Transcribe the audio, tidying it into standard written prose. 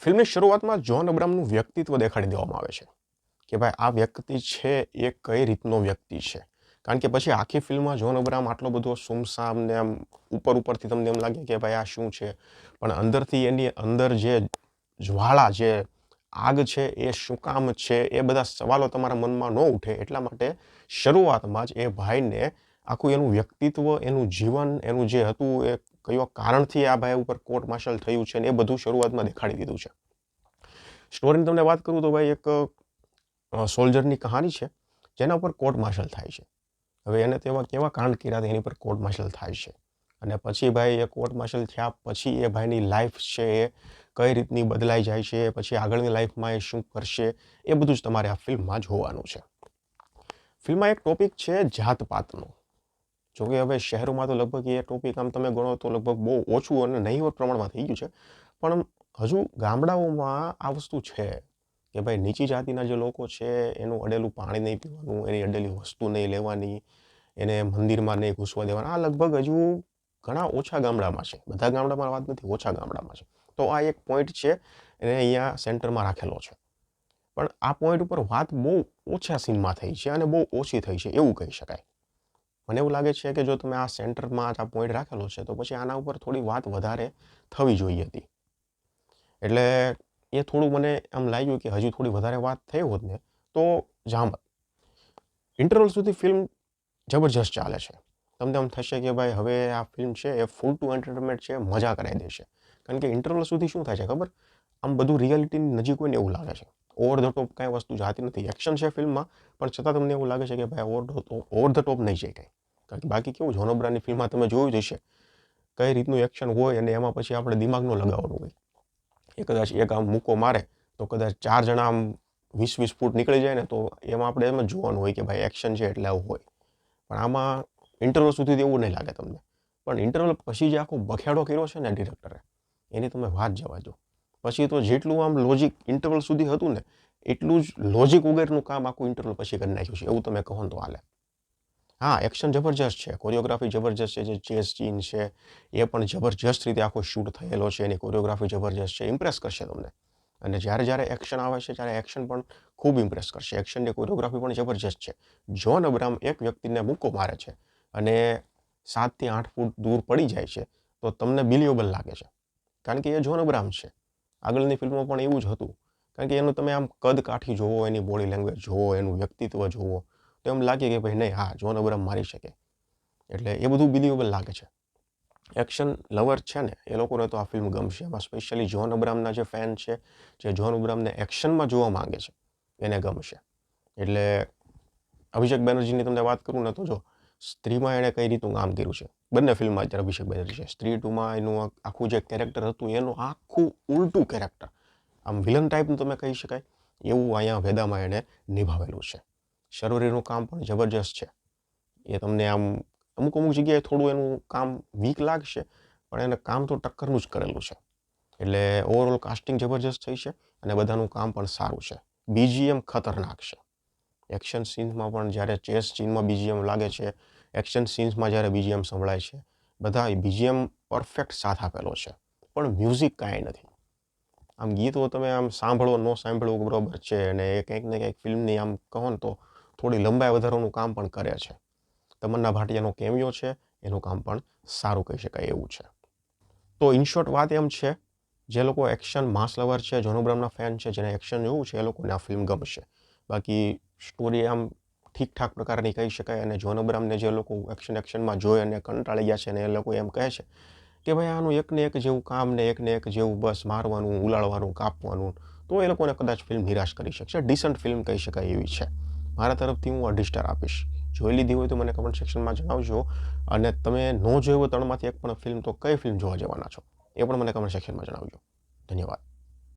ફિલ્મની શરૂઆતમાં જ્હોન અબ્રાહમનું વ્યક્તિત્વ દેખાડી દેવામાં આવે છે કે ભાઈ આ વ્યક્તિ છે એ કઈ રીતનો વ્યક્તિ છે. કારણ કે પછી આખી ફિલ્મમાં જ્હોન અબ્રાહમ આટલો બધો સુમસામ ને આમ ઉપરથી તમને એમ લાગે કે ભાઈ આ શું છે, પણ અંદરથી એની અંદર જે જ્વાળા, જે આગ છે એ શું કામ છે, એ બધા સવાલો તમારા મનમાં ન ઉઠે એટલા માટે શરૂઆતમાં જ એ ભાઈને આખું એનું વ્યક્તિત્વ, એનું જીવન, એનું જે હતું એ કયો કારણથી આ ભાઈ ઉપર કોર્ટ માર્શલ થયું છે ને એ બધું શરૂઆતમાં દેખાડી દીધું છે. સ્ટોરીની તમને વાત કરું તો ભાઈ એક સોલ્જરની કહાની છે જેના ઉપર કોર્ટ માર્શલ થાય છે. હવે એને તેવા કેવા કાંડ કર્યા એની પર કોર્ટ માર્શલ થાય છે અને પછી ભાઈ એ કોર્ટ માર્શલ થયા પછી એ ભાઈની લાઈફ છે એ કઈ રીતની બદલાઈ જાય છે, પછી આગળની લાઈફમાં એ શું કરશે, એ બધું જ તમારે આ ફિલ્મમાં જોવાનું છે. ફિલ્મમાં એક ટોપિક છે જાતપાતનો. જોકે હવે શહેરોમાં તો લગભગ એ ટોપિક આમ તમે ગણો તો લગભગ બહુ ઓછું અને નહીવત પ્રમાણમાં થઈ ગયું છે, પણ હજુ ગામડાઓમાં આ વસ્તુ છે કે ભાઈ નીચી જાતિના જે લોકો છે એનું અડેલું પાણી નહીં પીવાનું, એની અડેલી વસ્તુ નહીં લેવાની, એને મંદિરમાં નહીં ઘૂસવા દેવાના. આ લગભગ હજુ ઘણા ઓછા ગામડામાં છે, બધા ગામડામાં વાત નથી, ઓછા ગામડામાં છે. તો આ એક પોઈન્ટ છે એને અહીંયા સેન્ટરમાં રાખેલો છે. પણ આ પોઈન્ટ ઉપર વાત બહુ ઓછા સીનમાં થઈ છે અને બહુ ઓછી થઈ છે એવું કહી શકાય. મને એવું લાગે છે કે જો તમે આ સેન્ટરમાં આ પોઈન્ટ રાખેલો છે તો પછી આના ઉપર થોડી વાત વધારે થવી જોઈએ હતી. એટલે એ થોડું મને આમ લાગ્યું કે હજુ થોડી વધારે વાત થઈ હોત ને તો જામત. ઇન્ટરવલ સુધી ફિલ્મ જબરજસ્ત ચાલે છે. તમને એમ થશે કે ભાઈ હવે આ ફિલ્મ છે એ ફૂલ ટુ એન્ટરટેનમેન્ટ છે, મજા કરાવી દેશે. કારણ કે ઇન્ટરવલ સુધી શું થાય છે ખબર, આમ બધું રિયાલિટીની નજીક હોય ને એવું લાગે છે. ઓવર ધ ટોપ કાંઈ વસ્તુ જાતી નથી. એક્શન છે ફિલ્મમાં, પણ છતાં તમને એવું લાગે છે કે ભાઈ ઓવર ધ ટોપ નહીં જાય કાંઈ. કારણ કે બાકી કેવું જ્હોન અબ્રાહમની ફિલ્મમાં તમે જોયું જ હશે કઈ રીતનું એક્શન હોય અને એમાં પછી આપણે દિમાગનો લગાવવાનું હોય. એ કદાચ એક આમ મૂકો મારે તો કદાચ 4 જણા આમ 20-20 ફૂટ નીકળી જાય ને તો એમાં આપણે એમ જ જોવાનું હોય કે ભાઈ એક્શન છે એટલે આવું હોય. પણ આમાં ઇન્ટરવલ સુધી એવું નહીં લાગે તમને. પણ ઇન્ટરવલ પછી જે આખો બખેડો કર્યો છે ને ડિરેક્ટરે, એની તમે વાત જવા દો. પછી તો જેટલું આમ લોજિક ઇન્ટરવલ સુધી હતું ને એટલું જ લોજિક વગરનું કામ આખું ઇન્ટરવલ પછી કરી નાખ્યું છે એવું તમે કહો તો હાલે. હા, એક્શન જબરજસ્ત છે, કોરિયોગ્રાફી જબરજસ્ત છે, જે ચેસ સીન છે એ પણ જબરજસ્ત રીતે આખો શૂટ થયેલો છે, એની કોરિયોગ્રાફી જબરજસ્ત છે, ઇમ્પ્રેસ કરશે તમને. અને જ્યારે એક્શન આવે છે ત્યારે એક્શન પણ ખૂબ ઇમ્પ્રેસ કરશે. એક્શનની કોરિયોગ્રાફી પણ જબરજસ્ત છે. જ્હોન અબ્રાહમ એક વ્યક્તિને મુક્કો મારે છે અને 7 થી 8 ફૂટ દૂર પડી જાય છે તો તમને બિલિવેબલ લાગે છે. કારણ કે એ જ્હોન અબ્રાહમ છે. આગળની ફિલ્મો પણ એવું જ હતું. કારણ કે એનું તમે આમ કદ કાઠી જોવો, એની બોડી લેંગ્વેજ જોવો, એનું વ્યક્તિત્વ જોવો તો એમ લાગે કે ભાઈ નહીં, હા જ્હોન અબ્રાહમ મારી શકે. એટલે એ બધું બિલિવેબલ લાગે છે. એક્શન લવર છે ને એ લોકોને તો આ ફિલ્મ ગમશે. એમાં સ્પેશિયલી જ્હોન અબ્રાહમના જે ફેન છે, જે જ્હોન અબ્રાહમને એક્શનમાં જોવા માંગે છે, એને ગમશે. એટલે અભિષેક બેનર્જીની તમને વાત કરું ને તો જો સ્ત્રીમાં એણે કઈ રીતનું કામ કર્યું છે, બંને ફિલ્મમાં અત્યારે અભિષેક બેનર્જી છે. સ્ત્રી 2માં એનું આખું જે કેરેક્ટર હતું એનું આખું ઉલટું કેરેક્ટર, આમ વિલન ટાઈપનું તમે કહી શકાય એવું અહીંયા વેદામાં એણે નિભાવેલું છે. શર્વરીનું કામ પણ જબરજસ્ત છે. એ તમને આમ અમુક જગ્યાએ થોડું એનું કામ વીક લાગશે, પણ એને કામ તો ટક્કરનું જ કરેલું છે. એટલે ઓવરઓલ કાસ્ટિંગ જબરજસ્ત થઈ છે અને બધાનું કામ પણ સારું છે. બીજીએમ ખતરનાક છે. એક્શન સીન્સમાં પણ જ્યારે ચેસ સીનમાં બીજીએમ લાગે છે, એક્શન સીન્સમાં જ્યારે બીજીએમ સંભળાય છે, બધા બીજીએમ પરફેક્ટ સાથ આપેલો છે. પણ મ્યુઝિક કાંઈ નથી. આમ ગીતો તમે આમ સાંભળો ન સાંભળો બરોબર છે અને એ કંઈક ને કંઈક ફિલ્મની આમ કહો ને તો થોડી લંબાઈ વધારવાનું કામ પણ કરે છે. તમન્ના ભાટિયાનો કેમિયો છે, એનું કામ પણ સારું કહી શકાય એવું છે. તો ઇન શોર્ટ વાત એમ છે, જે લોકો એક્શન માસ લવર છે, જ્હોન અબ્રાહમના ફેન છે, જેને એક્શન જોવું છે એ લોકોને આ ફિલ્મ ગમશે. બાકી સ્ટોરી આમ ઠીકઠાક પ્રકારની કહી શકાય અને જ્હોન અબ્રાહમને જે લોકો એક્શનમાં જોઈ અને કંટાળી ગયા છે અને એ લોકો એમ કહે છે કે ભાઈ આનું એકને એક જેવું કામ ને એકને એક જેવું બસ મારવાનું, ઉલાળવાનું, કાપવાનું, તો એ લોકોને કદાચ ફિલ્મ નિરાશ કરી શકશે. ડિસન્ટ ફિલ્મ કહી શકાય એવી છે. મારા તરફથી હું 2.5 સ્ટાર આપીશ. જોઈ લીધી હોય તો મને કમેન્ટ સેક્શનમાં જણાવજો. અને તમે ન જોઈ હોય 3માંથી એક પણ ફિલ્મ તો કઈ ફિલ્મ જોવા જવાના છો એ પણ મને કમેન્ટ સેક્શનમાં જણાવજો. ધન્યવાદ.